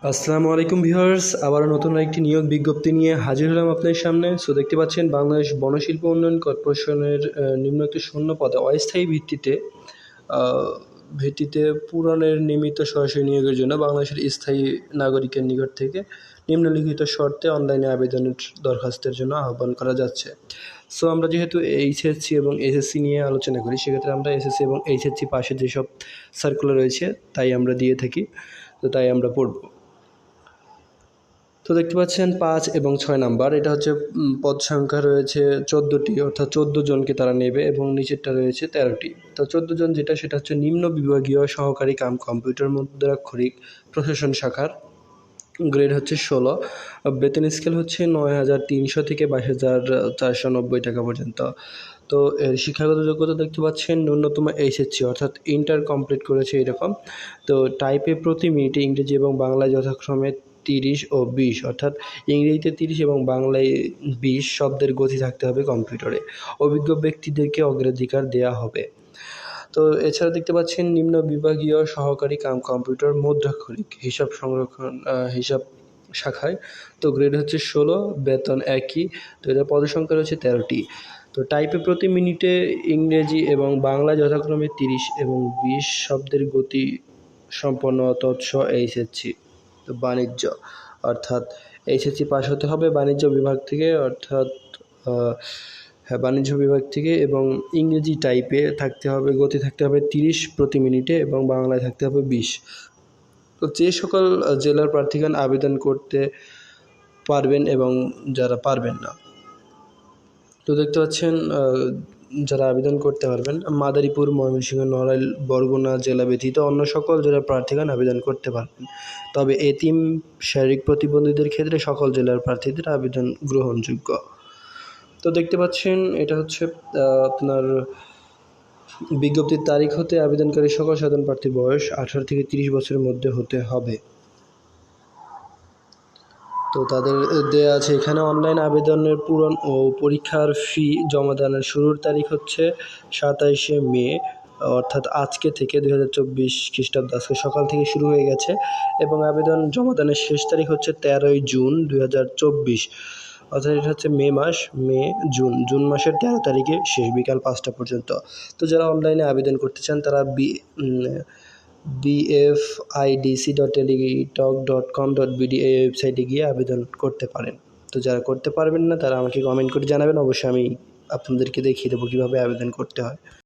আসসালামু আলাইকুম ভিউয়ার্স, আবারও নতুন একটি নিয়োগ বিজ্ঞপ্তি নিয়ে হাজির হলাম আপনাদের সামনে। সো দেখতে পাচ্ছেন বাংলাদেশ বনশিল্প উন্নয়ন কর্পোরেশনের নিম্ন একটি শূন্য পদে অস্থায়ী ভিত্তিতে পূরণের নিমিত্ত সরাসরি নিয়োগের জন্য বাংলাদেশের স্থায়ী নাগরিকের নিকট থেকে নিম্নলিখিত শর্তে অনলাইনে আবেদনের দরখাস্তের জন্য আহ্বান করা যাচ্ছে। সো আমরা যেহেতু এইচএসসি এবং এসএসসি নিয়ে আলোচনা করি, সেক্ষেত্রে আমরা এসএসসি এবং এইচএসসি পাশে যেসব সার্কুলার রয়েছে তাই আমরা দিয়ে থাকি, তো তাই আমরা পড়ব। তো দেখতে পাচ্ছেন 5 এবং 6 নাম্বার, এটা হচ্ছে পদ সংখ্যা রয়েছে 14টি, অর্থাৎ 14 জনকে তারা নেবে এবং নিচেরটা রয়েছে 13টি। তো 14 জন সেটা হচ্ছে নিম্ন বিভাগীয় সহকারী কাম কম্পিউটার মুদ্রাক্ষরিক প্রশাসন শাখার। গ্রেড হচ্ছে 16, বেতন স্কেল হচ্ছে 9,300 থেকে 22,490 টাকা পর্যন্ত। তো এর শিক্ষাগত যোগ্যতা দেখতে পাচ্ছেন ন্যূনতম এইচএসসি অর্থাৎ ইন্টার কমপ্লিট করেছে এরকম। তো টাইপে প্রতি মিনিটে ইংরেজি এবং বাংলায় যথাক্রমে 30 ও 20, অর্থাৎ ইংরেজিতে 30 এবং বাংলায় 20 শব্দের গতি থাকতে হবে কম্পিউটারে। অভিজ্ঞ ব্যক্তিদেরকে অগ্রাধিকার দেওয়া হবে। তো এছাড়া দেখতে পাচ্ছেন নিম্ন বিভাগীয় সহকারী কাম কম্পিউটার মুদ্রাক্ষরিক হিসাব শাখায়। তো গ্রেড হচ্ছে 16, বেতন একই। তো এটা পদসংখ্যা রয়েছে 13টি। তো টাইপে প্রতি মিনিটে ইংরেজি এবং বাংলা যথাক্রমে 30 এবং 20 শব্দের গতি সম্পন্ন তৎস এইচএসসি। তো বাণিজ্য অর্থাৎ এইচএসসি পাস হতে হবে বাণিজ্য বিভাগ থেকে, অর্থাৎ বাণিজ্য বিভাগ থেকে, এবং ইংরেজি টাইপে থাকতে হবে, গতি থাকতে হবে 30 প্রতি মিনিটে এবং বাংলায় থাকতে হবে 20। তো যে সকল জেলার প্রার্থীগণ আবেদন করতে পারবেন এবং যারা পারবেন না, তো দেখতে পাচ্ছেন যারা আবেদন করতে পারবেন মাদারীপুর, ময়মনসিংহ, নড়াইল, বরগুনা জেলা ব্যতীত অন্য সকল জেলার প্রার্থীগণ আবেদন করতে পারবেন। তবে এতিম, শারীরিক প্রতিবন্ধীদের ক্ষেত্রে সকল জেলার প্রার্থীদের আবেদন গ্রহণযোগ্য। তো দেখতে পাচ্ছেন এটা হচ্ছে আপনার বিজ্ঞপ্তির তারিখ হতে আবেদনকারী সকল সাধারণ প্রার্থীর বয়স 18 থেকে 30 বছরের মধ্যে হতে হবে। তো তাদের দেয়া আছে এখানে অনলাইন আবেদনের পূরণ ও পরীক্ষার ফি জমাদানের শুরুর তারিখ হচ্ছে 27শে মে, অর্থাৎ আজকে থেকে 2024 খ্রিস্টাব্দ, আজকে সকাল থেকে শুরু হয়ে গেছে, এবং আবেদন জমাদানের শেষ তারিখ হচ্ছে 13ই জুন 2024, অর্থাৎ এটা হচ্ছে জুন মাসের 13 তারিখে শেষ, বিকাল 5টা পর্যন্ত। তো যারা অনলাইনে আবেদন করতে চান তারা bfidc.teletalk.com.bd এই ওয়েবসাইটে গিয়ে আবেদন করতে পারেন। তো যারা করতে পারবেন না তারা আমাকে কমেন্ট করে জানাবেন, অবশ্যই আমি আপনাদেরকে দেখিয়ে দেবো কীভাবে আবেদন করতে হয়।